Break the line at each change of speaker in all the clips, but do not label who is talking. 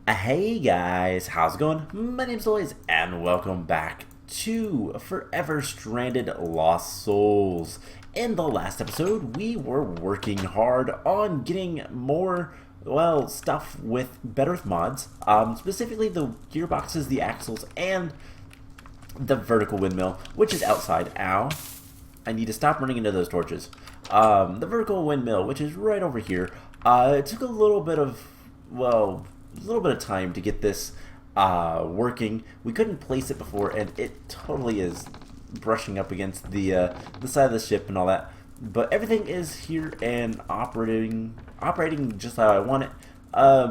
Hey guys, how's it going? My name's Lois, and welcome back to Forever Stranded Lost Souls. In the last episode, we were working hard on getting more, stuff with better with mods, specifically the gearboxes, the axles, and the vertical windmill, which is outside. Ow. I need to stop running into those torches. The vertical windmill, which is right over here, it took a little bit of, time to get this working. We couldn't place it before, and it totally is brushing up against the side of the ship and all that. But everything is here and operating just how I want it.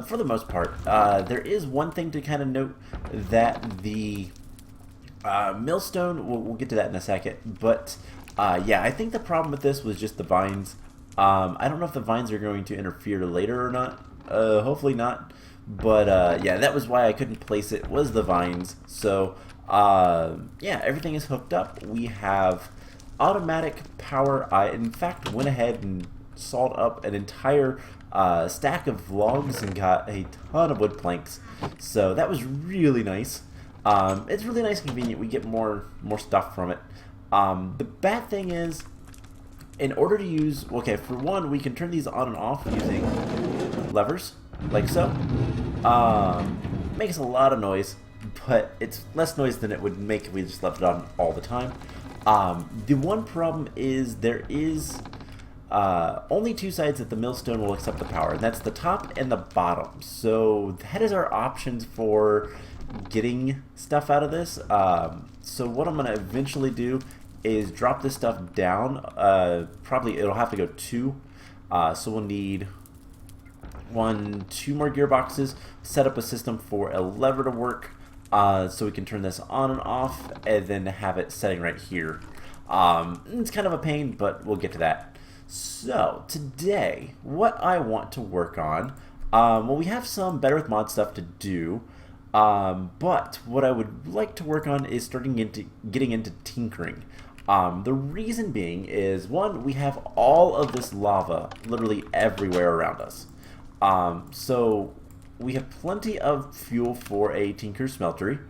For the most part, there is one thing to kind of note, that the millstone. We'll get to that in a second, but yeah, I think the problem with this was just the vines. I don't know if the vines are going to interfere later or not. Hopefully not. But yeah, that was why I couldn't place it, was the vines. So yeah, everything is hooked up. We have automatic power. I in fact went ahead and sawed up an entire stack of logs and got a ton of wood planks. So that was really nice. It's really nice and convenient. We get more stuff from it. The bad thing is, in order to use, okay, for one, we can turn these on and off using levers, like so. Makes a lot of noise, but it's less noise than it would make if we just left it on all the time. The one problem is there is only two sides that the millstone will accept the power, and that's the top and the bottom. So that is our options for getting stuff out of this. So what I'm going to eventually do is drop this stuff down. Probably it'll have to go two. So we'll need 2 more gearboxes, set up a system for a lever to work, so we can turn this on and off, and then have it setting right here. It's kind of a pain, but we'll get to that. So today, what I want to work on, well, we have some better with mod stuff to do, but what I would like to work on is getting into tinkering. The reason being is, one, we have all of this lava literally everywhere around us. So we have plenty of fuel for a tinker smeltery,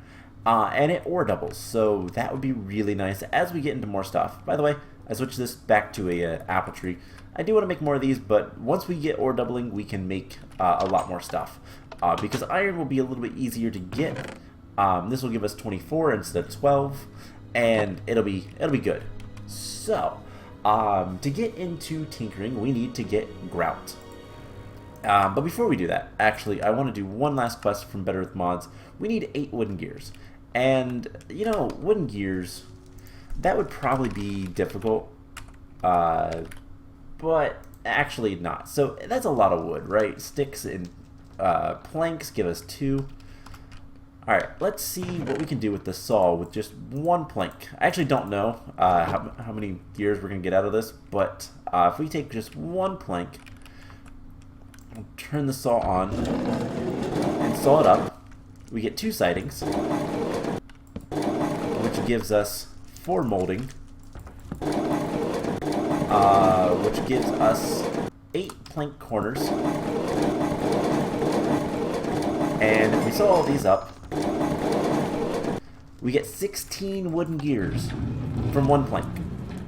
and it ore doubles, so that would be really nice as we get into more stuff. By the way, I switched this back to a apple tree. I do want to make more of these, but once we get ore doubling, we can make a lot more stuff, because iron will be a little bit easier to get. This will give us 24 instead of 12, and it'll be good. So to get into tinkering, we need to get grout. But before we do that, actually, I want to do one last quest from Better with Mods. We need 8 wooden gears. And, you know, wooden gears, that would probably be difficult. But actually not. So that's a lot of wood, right? Sticks and planks give us 2. Alright, let's see what we can do with the saw with just 1 plank. I actually don't know how many gears we're going to get out of this, but if we take just 1 plank, turn the saw on and saw it up, we get 2 sidings, which gives us 4 molding, which gives us 8 plank corners. And if we saw all these up, we get 16 wooden gears from 1 plank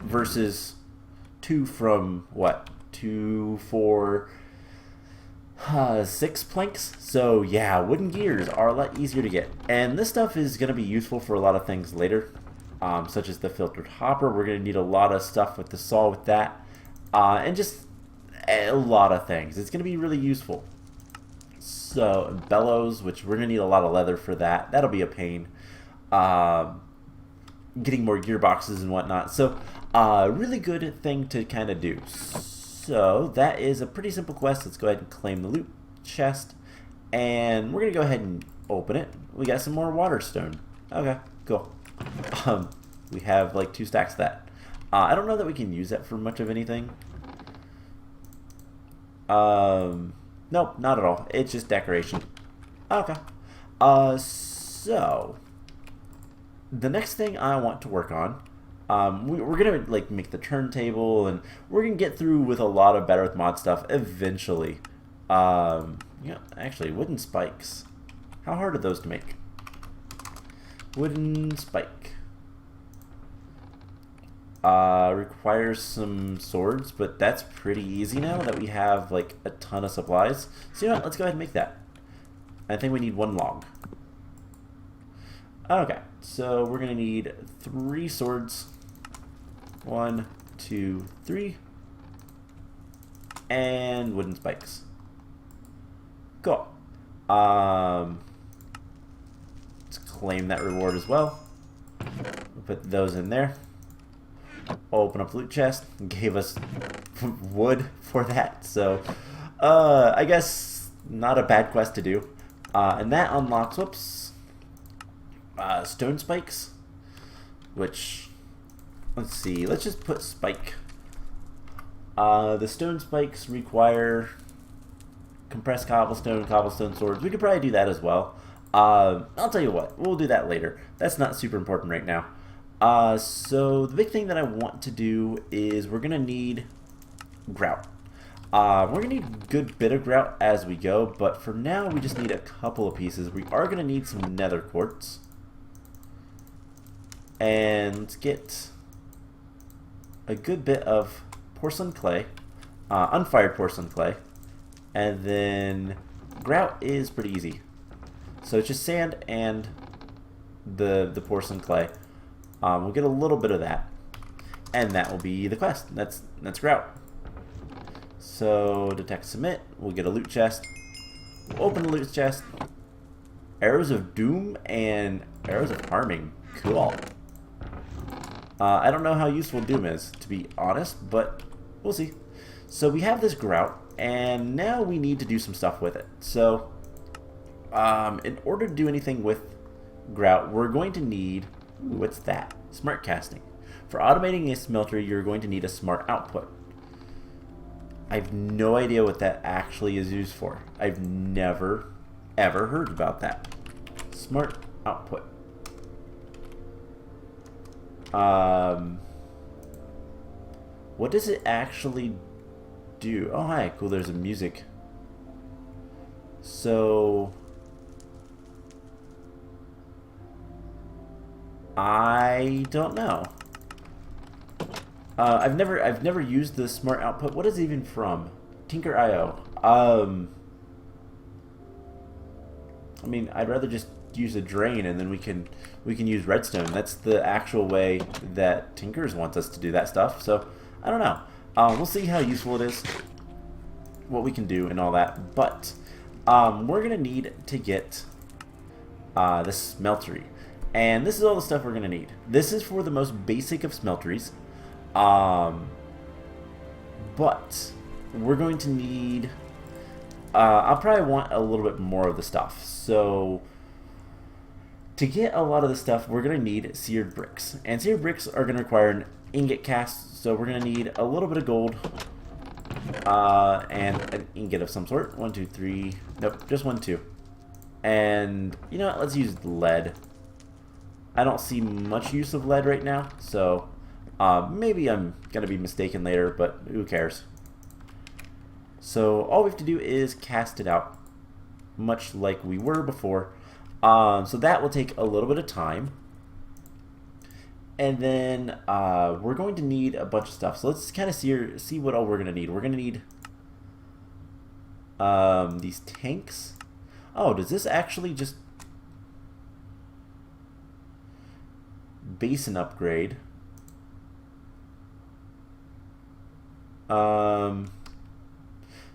versus 2 from what? 2, 4, 6 planks. So yeah, wooden gears are a lot easier to get, and this stuff is going to be useful for a lot of things later, such as the filtered hopper. We're going to need a lot of stuff with the saw with that, and just a lot of things. It's going to be really useful. So bellows, which we're going to need a lot of leather for that. That'll be a pain. Getting more gearboxes and whatnot. So really good thing to kind of do. So that is a pretty simple quest. Let's go ahead and claim the loot chest, and we're gonna go ahead and open it. We got some more water stone. Okay, cool. We have like 2 stacks of that. I don't know that we can use that for much of anything. Nope, not at all. It's just decoration. Okay. So the next thing I want to work on, we're gonna like make the turntable, and we're gonna get through with a lot of better with mod stuff eventually. Yeah, actually, wooden spikes. How hard are those to make? Wooden spike. Requires some swords, but that's pretty easy now that we have like a ton of supplies. So you know what, let's go ahead and make that. I think we need 1 log. Okay, so we're gonna need 3 swords. 1, 2, 3. And wooden spikes. Cool. Let's claim that reward as well. We'll put those in there. Open up the loot chest. Gave us wood for that, so I guess not a bad quest to do. And that unlocks, whoops, stone spikes, which, let's see, let's just put spike. The stone spikes require compressed cobblestone swords. We could probably do that as well. I'll tell you what, we'll do that later. That's not super important right now. So the big thing that I want to do is we're going to need grout. We're going to need a good bit of grout as we go, but for now we just need a couple of pieces. We are going to need some nether quartz. And let's get a good bit of porcelain clay, unfired porcelain clay, and then grout is pretty easy. So it's just sand and the porcelain clay. We'll get a little bit of that, and that will be the quest. That's grout. So detect submit. We'll get a loot chest. We'll open the loot chest. Arrows of doom and arrows of harming. Cool. I don't know how useful doom is, to be honest, but we'll see. So we have this grout, and now we need to do some stuff with it. So in order to do anything with grout, we're going to need, what's that? Smart casting. For automating a smeltery, you're going to need a smart output. I have no idea what that actually is used for. I've never, ever heard about that. Smart output. What does it actually do? Oh, hi. Cool, there's a music. So I don't know. I've never used the smart output. What is it even from? Tinker.io. I mean, I'd rather just use a drain, and then we can use redstone. That's the actual way that Tinkers wants us to do that stuff. So I don't know. We'll see how useful it is, what we can do, and all that. But we're gonna need to get the Smeltery, and this is all the stuff we're gonna need. This is for the most basic of smelteries, but we're going to need. I'll probably want a little bit more of the stuff. So to get a lot of the stuff, we're going to need seared bricks. And seared bricks are going to require an ingot cast, so we're going to need a little bit of gold and an ingot of some sort. 1, 2, 3. Nope, just 1, 2. And you know what? Let's use lead. I don't see much use of lead right now, so maybe I'm going to be mistaken later, but who cares? So all we have to do is cast it out, much like we were before. So that will take a little bit of time. And then we're going to need a bunch of stuff. So let's kind of see what all we're going to need. We're going to need these tanks. Oh, does this actually just basin upgrade?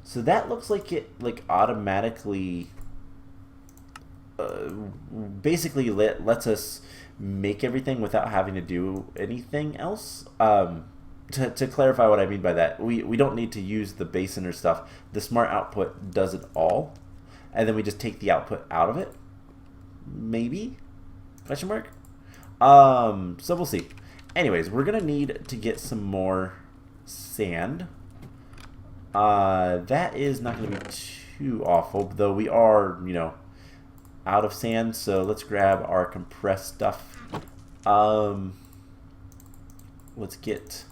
So that looks like it automatically basically lets us make everything without having to do anything else. To clarify what I mean by that, we don't need to use the basin or stuff. The smart output does it all, and then we just take the output out of it. Maybe? Question mark? So we'll see. Anyways, we're gonna need to get some more sand. That is not going to be too awful, though we are, you know, out of sand, so let's grab our compressed stuff. Let's get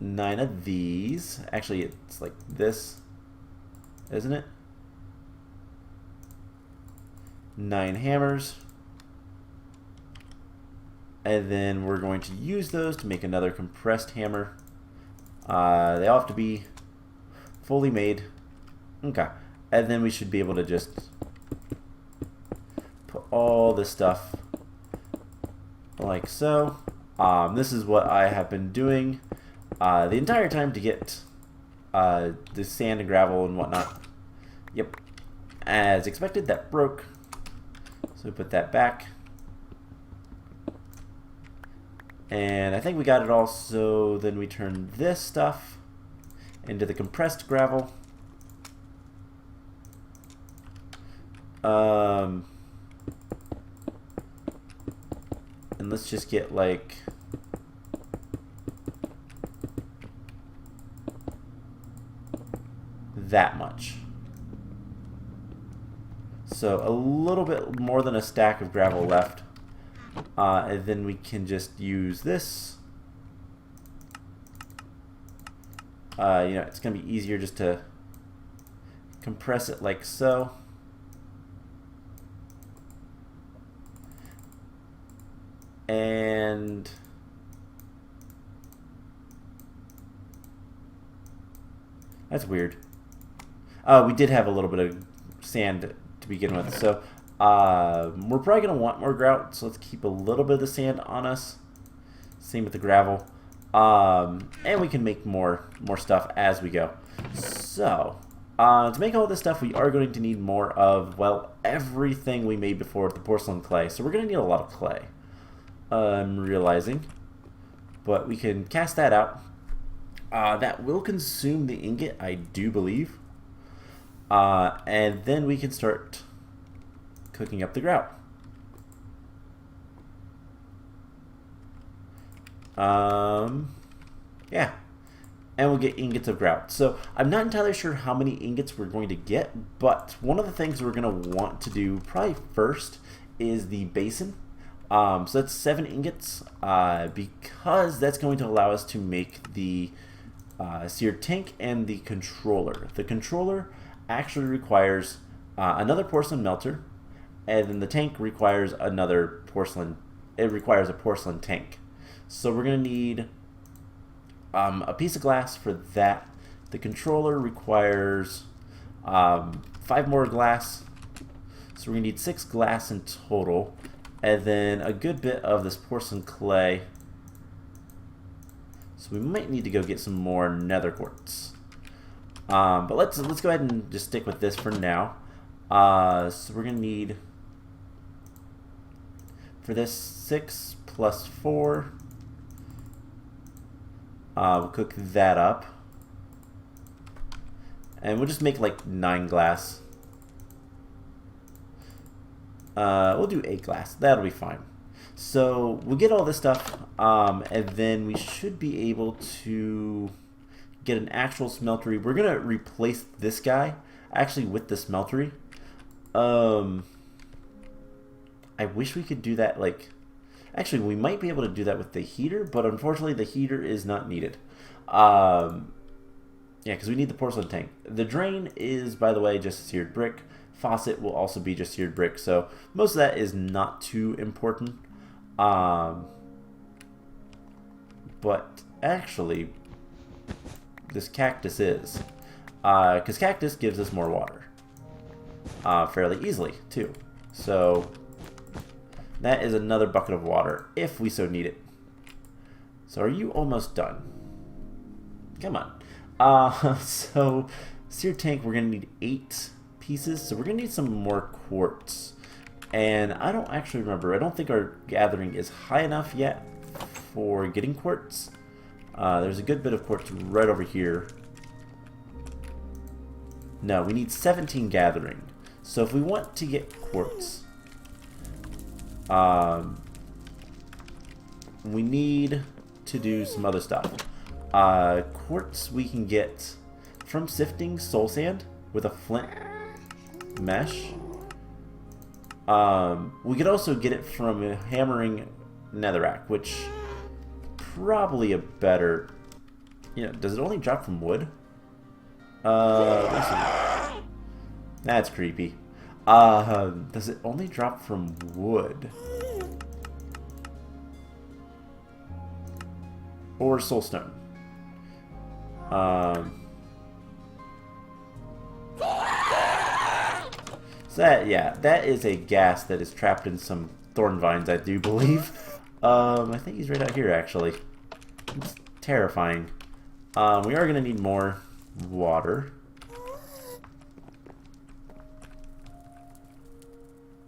9 of these. Actually, it's like this, isn't it? 9 hammers. And then we're going to use those to make another compressed hammer. They all have to be fully made. Okay. And then we should be able to just put all this stuff like so. This is what I have been doing the entire time to get the sand and gravel and whatnot. Yep. As expected, that broke. So we put that back. And I think we got it all, so then we turn this stuff into the compressed gravel. And let's just get like that much. So a little bit more than a stack of gravel left. And then we can just use this. It's going to be easier just to compress it like so. And that's weird. We did have a little bit of sand to begin with, so we're probably going to want more grout, so let's keep a little bit of the sand on us. Same with the gravel. And we can make more stuff as we go. So, to make all this stuff, we are going to need more of, well, everything we made before with the porcelain clay. So we're going to need a lot of clay, I'm realizing. But we can cast that out. That will consume the ingot, I do believe. And then we can start cooking up the grout. Yeah. And we'll get ingots of grout. So I'm not entirely sure how many ingots we're going to get, but one of the things we're going to want to do probably first is the basin. So that's 7 ingots, because that's going to allow us to make the seared tank and the controller. The controller actually requires another porcelain melter, and then the tank requires another porcelain. It requires a porcelain tank. So we're going to need a piece of glass for that. The controller requires 5 more glass. So we're going to need 6 glass in total. And then a good bit of this porcelain clay. So we might need to go get some more nether quartz. But let's go ahead and just stick with this for now. So we're going to need, for this, 6 plus 4. We'll cook that up. And we'll just make like 9 glass. We'll do 8 glass. That'll be fine. So we'll get all this stuff, and then we should be able to get an actual smeltery. We're going to replace this guy actually with the smeltery. I wish we could do that, like, actually we might be able to do that with the heater, but unfortunately the heater is not needed. Yeah, because we need the porcelain tank. The drain is, by the way, just seared brick. Faucet will also be just seared brick, so most of that is not too important. But actually, this cactus is, because cactus gives us more water fairly easily too. So that is another bucket of water if we so need it. So are you almost done? Come on. So seared tank, we're gonna need 8 pieces, so we're gonna need some more quartz. And I don't actually remember, I don't think our gathering is high enough yet for getting quartz. There's a good bit of quartz right over here. No, we need 17 gathering. So if we want to get quartz, we need to do some other stuff. Quartz we can get from sifting soul sand with a flint mesh. We could also get it from hammering netherrack, which probably a better, does it only drop from wood? Let's see. That's creepy. Does it only drop from wood? Or soulstone? So that, yeah, that is a ghast that is trapped in some thorn vines, I do believe. I think he's right out here, actually. It's terrifying. We are going to need more water.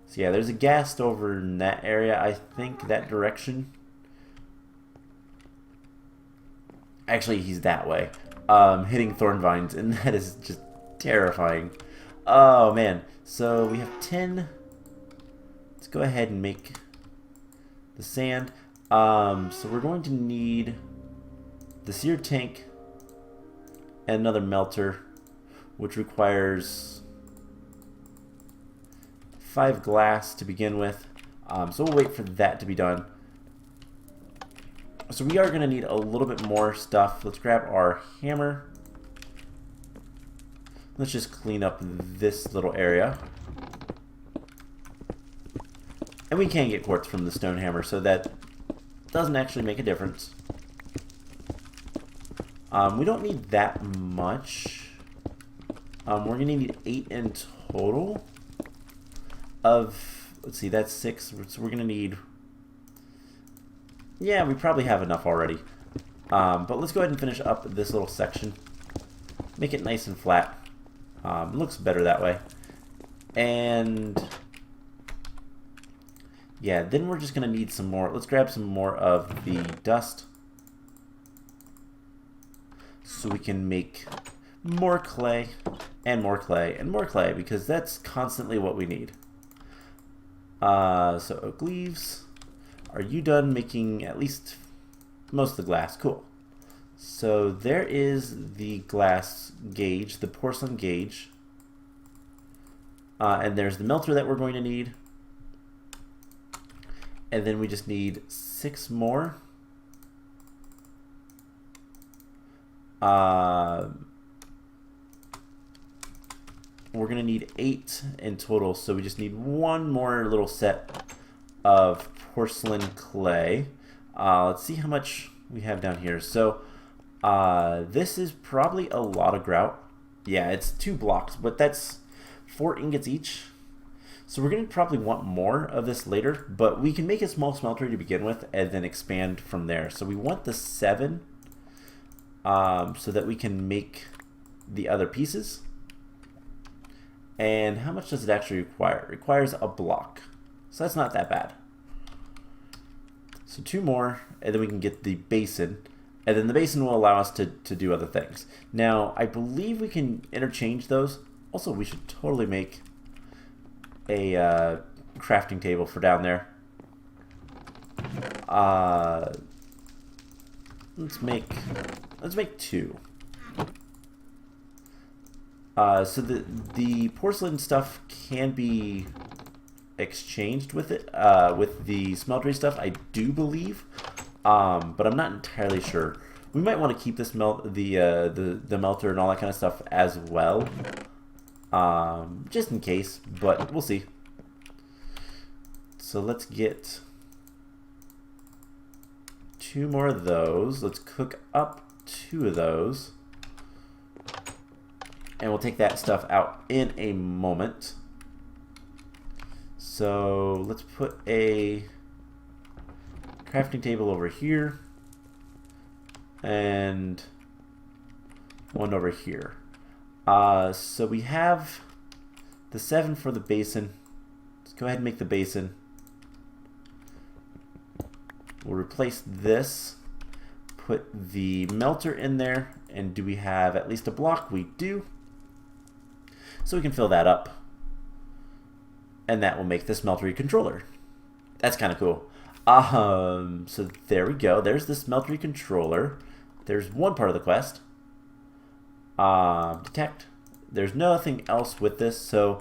So yeah, there's a ghast over in that area, I think, that direction. Actually, he's that way. Hitting thorn vines, and that is just terrifying. Oh, man. So we have 10. Let's go ahead and make the sand. So we're going to need the seared tank and another melter, which requires 5 glass to begin with. So we'll wait for that to be done. So we are going to need a little bit more stuff. Let's grab our hammer. Let's just clean up this little area. And we can get quartz from the stone hammer, so that doesn't actually make a difference. We don't need that much. We're going to need 8 in total of, let's see, that's 6. So we're going to need, yeah, we probably have enough already. But let's go ahead and finish up this little section. Make it nice and flat. It looks better that way. And yeah, then we're just going to need some more. Let's grab some more of the dust so we can make more clay and more clay and more clay, because that's constantly what we need. So oak leaves. Are you done making at least most of the glass? Cool. So there is the glass gauge, the porcelain gauge. And there's the melter that we're going to need. And then we just need 6 more. We're going to need 8 in total, so we just need 1 more little set of porcelain clay. Let's see how much we have down here. So this is probably a lot of grout. Yeah, it's 2 blocks, but that's 4 ingots each. So we're going to probably want more of this later, but we can make a small smeltery to begin with and then expand from there. So we want the 7 so that we can make the other pieces. And how much does it actually require? It requires a block. So that's not that bad. So 2 more, and then we can get the basin. And then the basin will allow us to do other things. Now, I believe we can interchange those. Also, we should totally make a crafting table for down there. Let's make 2. So the porcelain stuff can be exchanged with it, with the smeltery stuff, I do believe, but I'm not entirely sure. We might want to keep this the melter and all that kind of stuff as well, just in case, but we'll see. So let's get 2 more of those. Let's cook up 2 of those. And we'll take that stuff out in a moment. So let's put a crafting table over here. And 1 over here. So we have the 7 for the basin. Let's go ahead and make the basin. We'll replace this. Put the melter in there. And do we have at least a block? We do. So we can fill that up. And that will make the Smeltery Controller. That's kind of cool. So there we go. There's the Smeltery Controller. There's one part of the quest. Detect. There's nothing else with this. So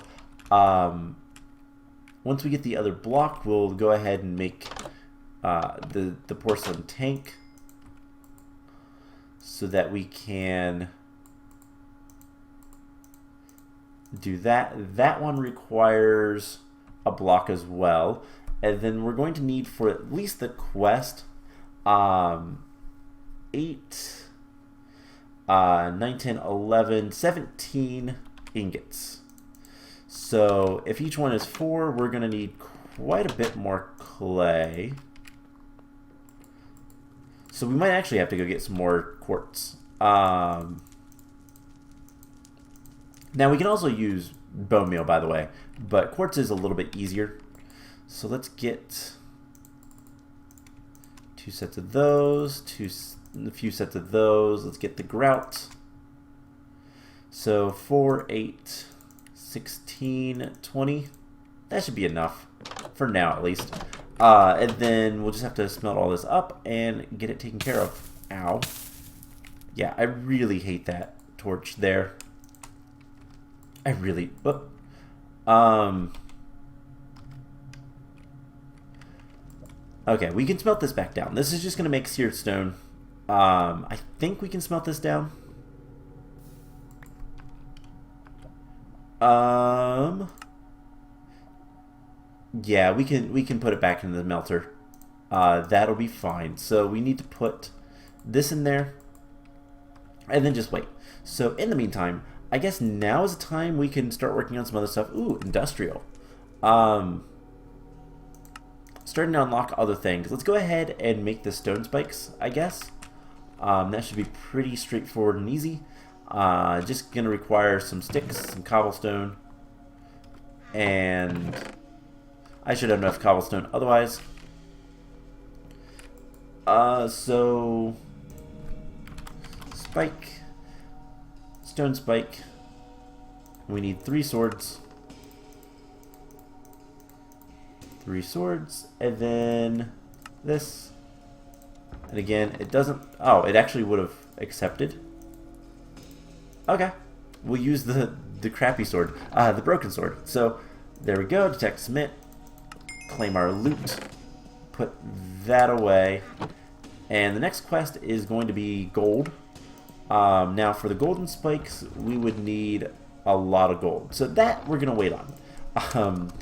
once we get the other block, we'll go ahead and make the Porcelain Tank. So that we can do that. That one requires a block as well. And then we're going to need for at least the quest 8, 9, 10, 11, 17 ingots. So if each one is 4, we're going to need quite a bit more clay. So we might actually have to go get some more quartz. Now we can also use bone meal, by the way, but quartz is a little bit easier. So let's get 2 sets of those, a few sets of those. Let's get the grout. So 4, 8, 16, 20. That should be enough for now, at least. And then we'll just have to smelt all this up and get it taken care of. Ow. Yeah, I really hate that torch there. I really... Okay, we can smelt this back down. This is just going to make seared stone. I think we can smelt this down. Yeah, we can put it back in the melter. That'll be fine. So we need to put this in there and then just wait. So in the meantime, I guess now is the time we can start working on some other stuff. Ooh, industrial. Starting to unlock other things. Let's go ahead and make the stone spikes, I guess. That should be pretty straightforward and easy. Just gonna require some sticks, some cobblestone, and I should have enough cobblestone otherwise. So spike, stone spike. We need 3 swords. 3 swords, and then this. And again, it doesn't... Oh, it actually would have accepted. Okay. We'll use the crappy sword. The broken sword. So, there we go. Detect submit. Claim our loot. Put that away. And the next quest is going to be gold. Now, for the golden spikes, we would need a lot of gold. So that we're going to wait on.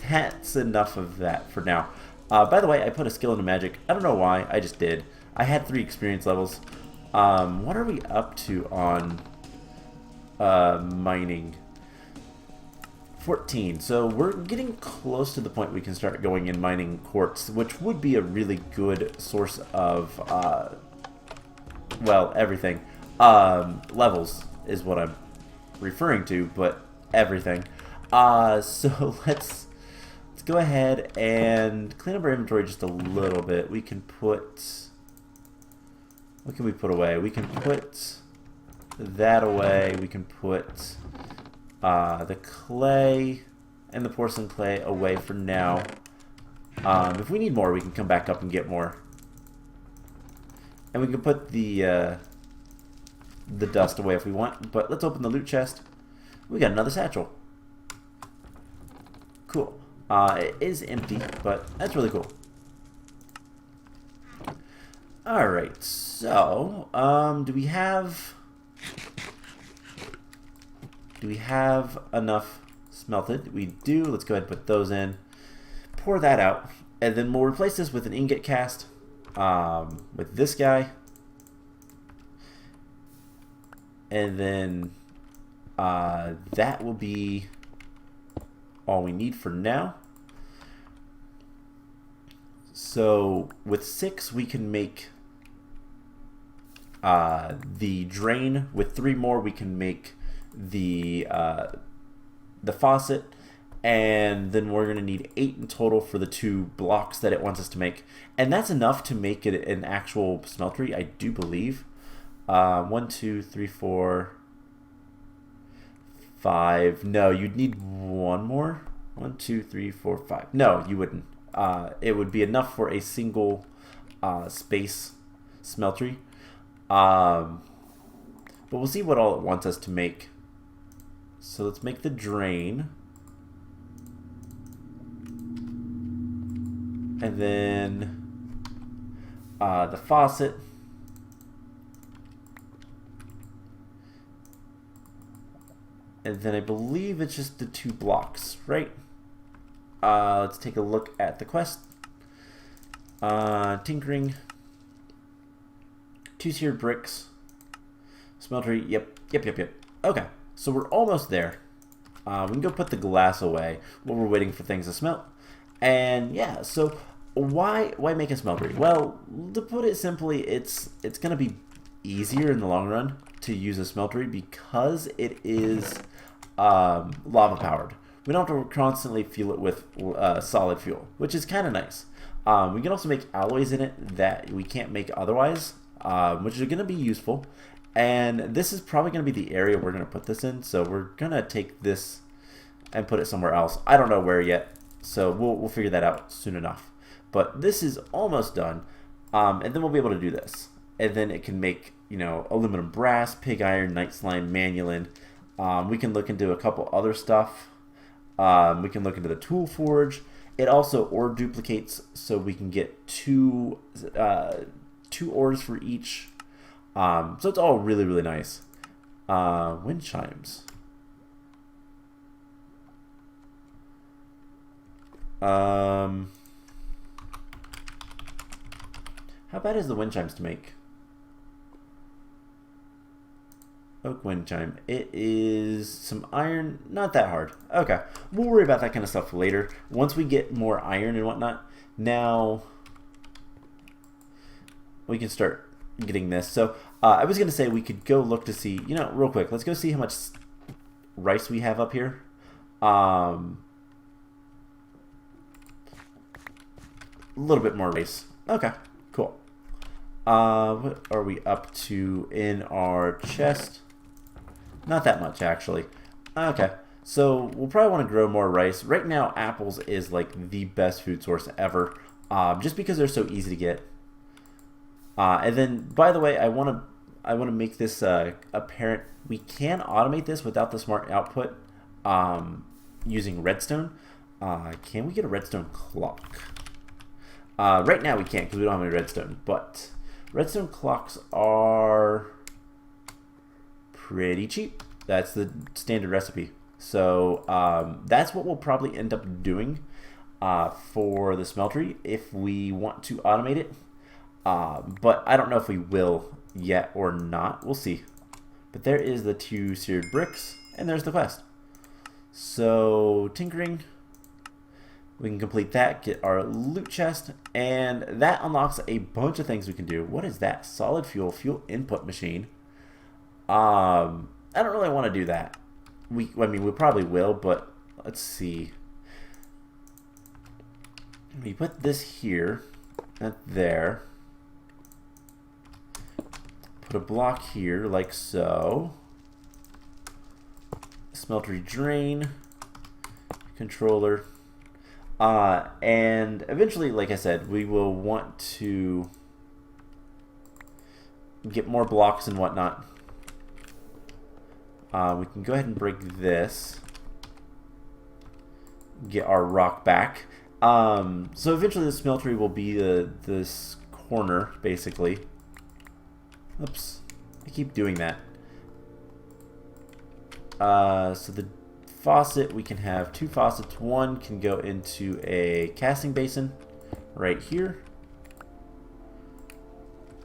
That's enough of that for now. By the way, I put a skill into magic. I don't know why. I just did. I had 3 experience levels. What are we up to on mining? 14. So we're getting close to the point we can start going and mining quartz, which would be a really good source of, well, everything. Levels is what I'm referring to, but everything. So let's go ahead and clean up our inventory just a little bit. We can put... What can we put away? We can put that away. We can put the clay and the porcelain clay away for now. If we need more, we can come back up and get more. And we can put the dust away if we want. But let's open the loot chest. We got another satchel. Cool. It is empty, but that's really cool. Alright, so, do we have enough smelted? We do. Let's go ahead and put those in. Pour that out. And then we'll replace this with an ingot cast with this guy. And then that will be all we need for now. So with 6 we can make the drain. With 3 more we can make the faucet, and then we're going to need 8 in total for the 2 blocks that it wants us to make, and that's enough to make it an actual smeltery, I do believe. 1, 2, 3, 4, 5. No, you'd need 1 more. 1, 2, 3, 4, 5. No, you wouldn't. It would be enough for a single space smeltery. But we'll see what all it wants us to make. So let's make the drain. And then the faucet. And then I believe it's just the 2 blocks, right? Let's take a look at the quest. Tinkering. 2 seared bricks. Smeltery. Yep. Okay, so we're almost there. We can go put the glass away while we're waiting for things to smelt. And yeah, so why make a smeltery? Well, to put it simply, it's going to be easier in the long run to use a smeltery because it is lava powered. We don't have to constantly fuel it with solid fuel, which is kind of nice. We can also make alloys in it that we can't make otherwise, which are going to be useful. And this is probably going to be the area we're going to put this in. So we're going to take this and put it somewhere else. I don't know where yet, so we'll figure that out soon enough. But this is almost done, and then we'll be able to do this. And then it can make, you know, aluminum brass, pig iron, night slime, manulin. We can look into a couple other stuff. We can look into the tool forge. It also ore duplicates, so we can get two ores for each. So it's all really, really nice. Wind chimes. How bad is the wind chimes to make? Oak wind chime. It is some iron, not that hard. Okay, we'll worry about that kind of stuff later. Once we get more iron and whatnot, now we can start getting this. So I was going to say we could go look to see, you know, real quick, let's go see how much rice we have up here. A little bit more rice. Okay, cool. What are we up to in our chest? Not that much, actually. Okay, so we'll probably want to grow more rice. Right now, apples is like the best food source ever, just because they're so easy to get. And then, by the way, I want to make this apparent. We can automate this without the smart output using redstone. Can we get a redstone clock? Right now we can't because we don't have any redstone, but redstone clocks are pretty cheap. That's the standard recipe. So that's what we'll probably end up doing for the smeltery if we want to automate it. But I don't know if we will yet or not. We'll see. But there is the 2 seared bricks, and there's the quest. So tinkering. We can complete that, get our loot chest, and that unlocks a bunch of things we can do. What is that? Solid fuel input machine. I don't really want to do that. I mean, we probably will, but let's see. We put this here, and there. Put a block here, like so. Smeltery drain. Controller. And eventually, like I said, we will want to get more blocks and whatnot. We can go ahead and break this. Get our rock back. So eventually the smeltery will be this corner, basically. Oops. I keep doing that. So the faucet, we can have 2 faucets. One can go into a casting basin right here,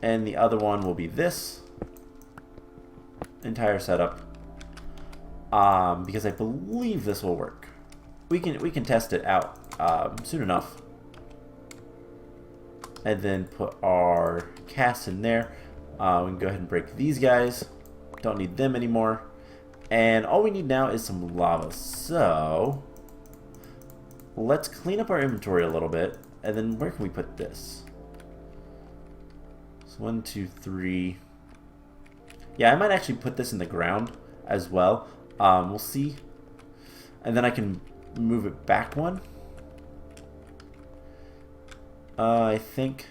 and the other one will be this entire setup, because I believe this will work. We can test it out soon enough, and then put our cast in there. We can go ahead and break these guys. Don't need them anymore. And all we need now is some lava. So let's clean up our inventory a little bit. And then where can we put this? So 1, 2, 3. Yeah, I might actually put this in the ground as well. We'll see. And then I can move it back one. I think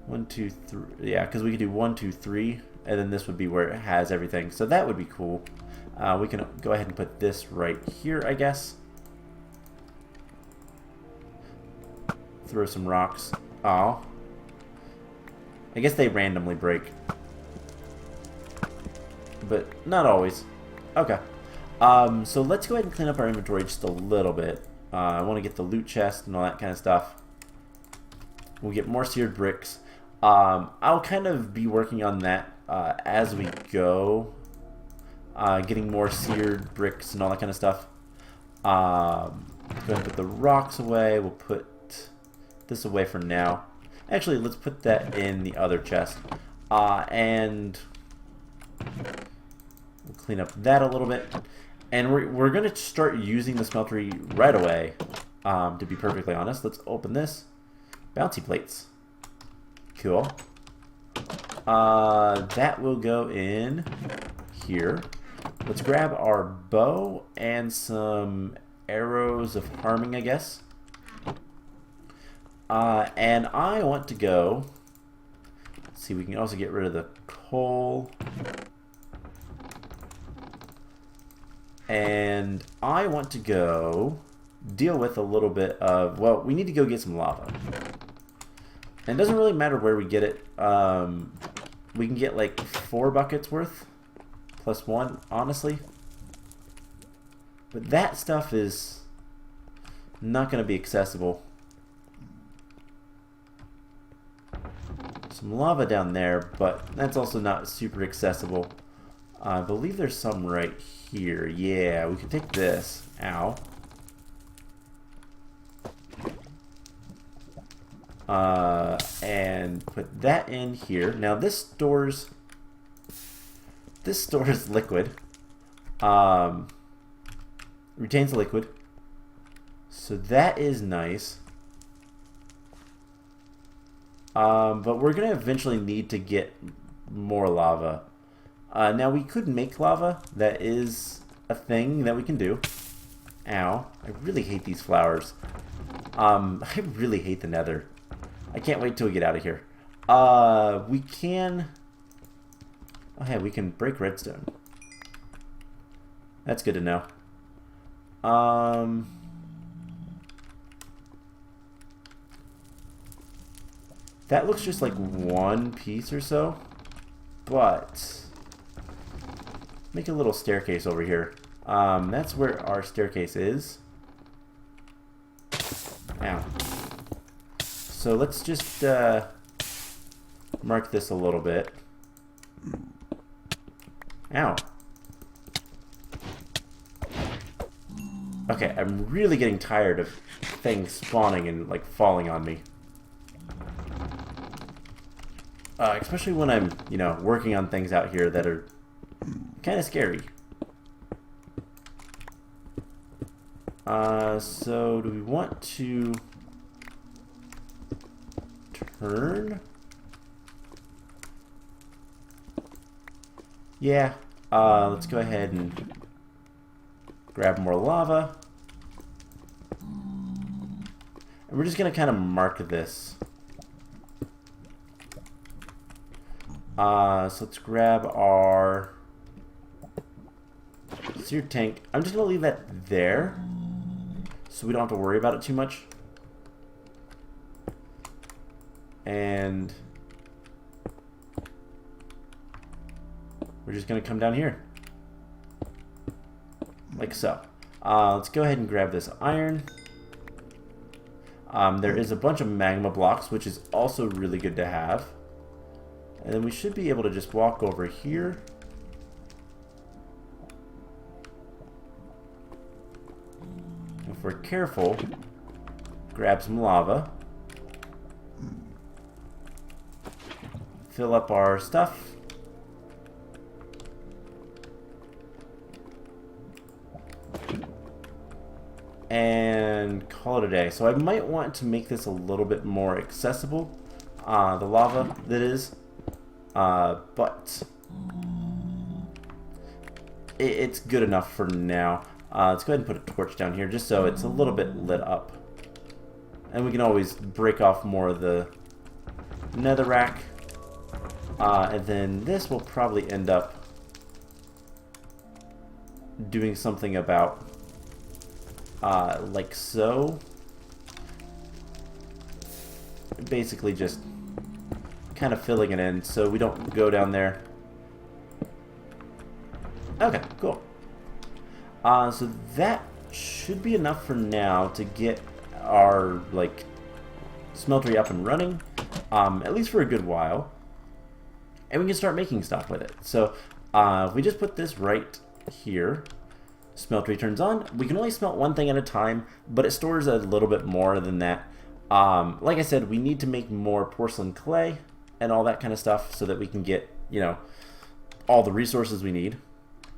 1, 2, 3. Yeah, because we could do 1, 2, 3. And then this would be where it has everything. So that would be cool. We can go ahead and put this right here, I guess. Throw some rocks. Oh. I guess they randomly break. But not always. Okay. So let's go ahead and clean up our inventory just a little bit. I want to get the loot chest and all that kind of stuff. We'll get more seared bricks. I'll kind of be working on that as we go. Getting more seared bricks and all that kind of stuff. Go ahead and put the rocks away. We'll put this away for now. Actually, let's put that in the other chest. And we'll clean up that a little bit. And we're going to start using the smeltery right away, to be perfectly honest. Let's open this. Bouncy plates. Cool. That will go in here. Let's grab our bow and some arrows of harming, I guess. And I want to go... Let's see, we can also get rid of the coal. And I want to go deal with a little bit of... Well, we need to go get some lava. And it doesn't really matter where we get it. We can get like 4 buckets worth. Plus 1, honestly. But that stuff is not going to be accessible. Some lava down there, but that's also not super accessible. I believe there's some right here. Yeah, we can take this. Ow. And put that in here. Now this stores liquid. Retains liquid. So that is nice. But we're gonna eventually need to get more lava. Now we could make lava. That is a thing that we can do. Ow. I really hate these flowers. I really hate the Nether. I can't wait till we get out of here. We can... Oh, hey, we can break redstone. That's good to know. That looks just like 1 piece or so. But... make a little staircase over here. That's where our staircase is. Ow. So let's just mark this a little bit. Ow. Okay, I'm really getting tired of things spawning and like falling on me. Especially when I'm, you know, working on things out here that are kind of scary. So do we want to turn? Yeah. Let's go ahead and grab more lava. And we're just gonna kind of mark this. So let's grab our seared tank. I'm just gonna leave that there, so we don't have to worry about it too much. And we're just gonna come down here, like so. Let's go ahead and grab this iron. There is a bunch of magma blocks, which is also really good to have. And then we should be able to just walk over here. If we're careful, grab some lava. Fill up our stuff. And call it a day. So I might want to make this a little bit more accessible. The lava, that is. But it's good enough for now. Let's go ahead and put a torch down here just so it's a little bit lit up. And we can always break off more of the netherrack. And then this will probably end up doing something about like so. Basically just kind of filling it in so we don't go down there. Okay, cool. So that should be enough for now to get our like smeltery up and running, at least for a good while, and we can start making stuff with it. So if we just put this right here, smeltery turns on. We can only smelt one thing at a time, but it stores a little bit more than that. Like I said, we need to make more porcelain clay and all that kind of stuff so that we can get, you know, all the resources we need.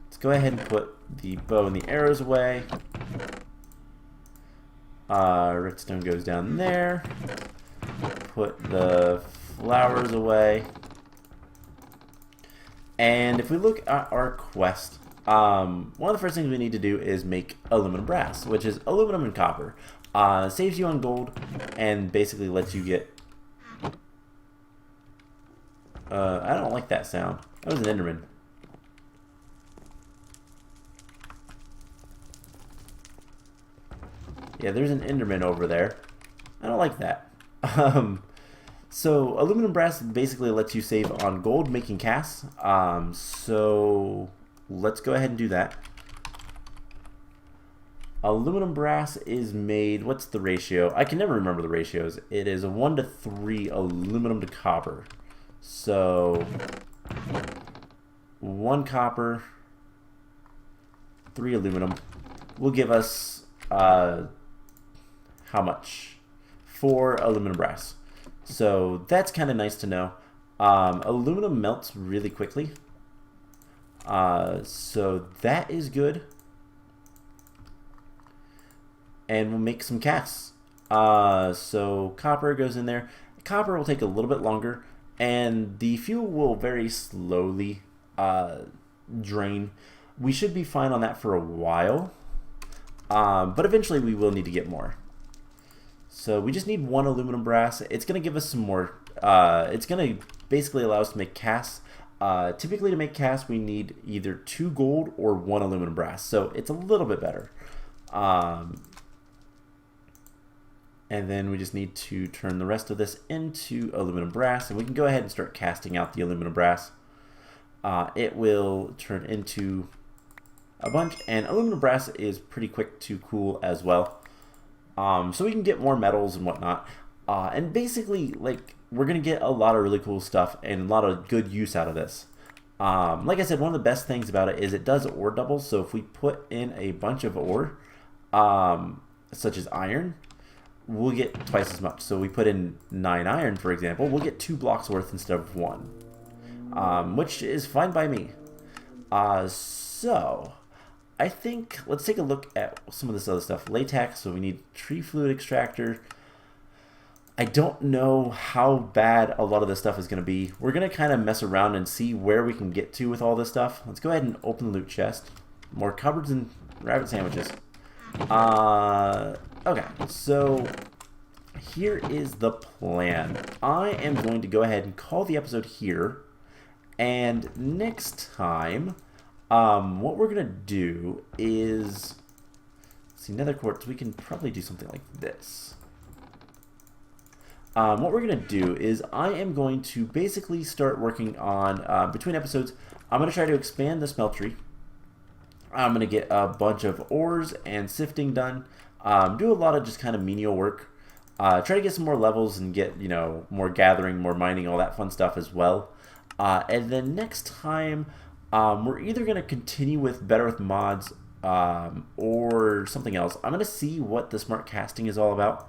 Let's go ahead and put the bow and the arrows away. Redstone goes down there. Put the flowers away. And if we look at our quest, one of the first things we need to do is make aluminum brass, which is aluminum and copper. Saves you on gold and basically lets you get... I don't like that sound. That was an Enderman. Yeah, there's an Enderman over there. I don't like that. So aluminum brass basically lets you save on gold making casts. So let's go ahead and do that. Aluminum brass is made, what's the ratio? I can never remember the ratios. It is a 1 to 3 aluminum to copper. So 1 copper, 3 aluminum will give us how much? 4 aluminum brass. So that's kind of nice to know. Aluminum melts really quickly. So that is good. And we'll make some casts. So copper goes in there. Copper will take a little bit longer, and the fuel will very slowly drain. We should be fine on that for a while, but eventually we will need to get more. So we just need 1 aluminum brass. It's going to give us some more. It's going to basically allow us to make casts. Typically to make casts we need either 2 gold or 1 aluminum brass, so it's a little bit better. And then we just need to turn the rest of this into aluminum brass, and we can go ahead and start casting out the aluminum brass. It will turn into a bunch, and aluminum brass is pretty quick to cool as well. So we can get more metals and whatnot. And basically, like, we're going to get a lot of really cool stuff and a lot of good use out of this. Like I said, one of the best things about it is it does ore doubles. So if we put in a bunch of ore, such as iron, we'll get twice as much. So we put in 9 iron, for example, we'll get 2 blocks worth instead of 1, which is fine by me. So I think let's take a look at some of this other stuff. Latex, so we need tree fluid extractor. I don't know how bad a lot of this stuff is going to be. We're going to kind of mess around and see where we can get to with all this stuff. Let's go ahead and open the loot chest. More cupboards and rabbit sandwiches. Okay, so here is the plan. I am going to go ahead and call the episode here. And next time, what we're going to do is... see, nether quartz, we can probably do something like this. What we're going to do is I am going to basically start working on, between episodes, I'm going to try to expand the smeltery. I'm going to get a bunch of ores and sifting done. Do a lot of just kind of menial work. Try to get some more levels and get, you know, more gathering, more mining, all that fun stuff as well. And then next time, we're either going to continue with Better with Mods or something else. I'm going to see what the smart casting is all about.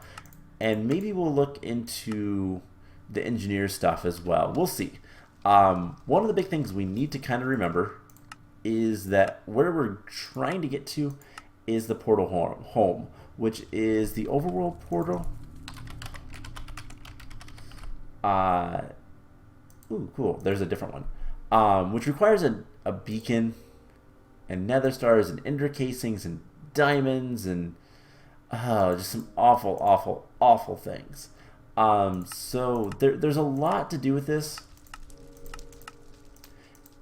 And maybe we'll look into the engineer stuff as well. We'll see. One of the big things we need to kind of remember is that where we're trying to get to is the portal home, which is the overworld portal. Ooh, cool. There's a different one, which requires a beacon and nether stars and ender casings and diamonds and just some awful, awful, awful things. So there's a lot to do with this.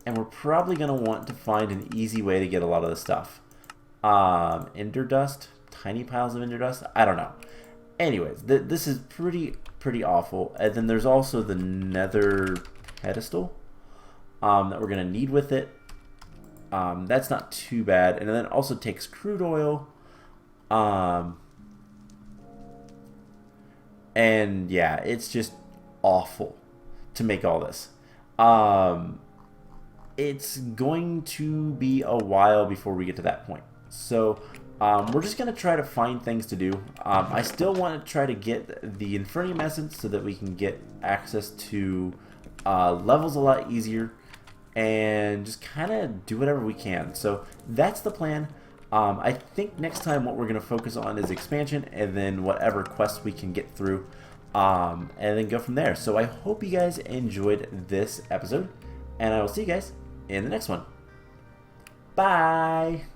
And we're probably going to want to find an easy way to get a lot of this stuff. Ender dust? Tiny piles of ender dust? I don't know. Anyways, this is pretty awful. And then there's also the nether pedestal that we're going to need with it. That's not too bad. And then it also takes crude oil. And yeah, it's just awful to make all this. It's going to be a while before we get to that point. So we're just going to try to find things to do. I still want to try to get the Infernium Essence so that we can get access to levels a lot easier and just kind of do whatever we can. So that's the plan. I think next time what we're going to focus on is expansion and then whatever quests we can get through and then go from there. So I hope you guys enjoyed this episode and I will see you guys in the next one. Bye!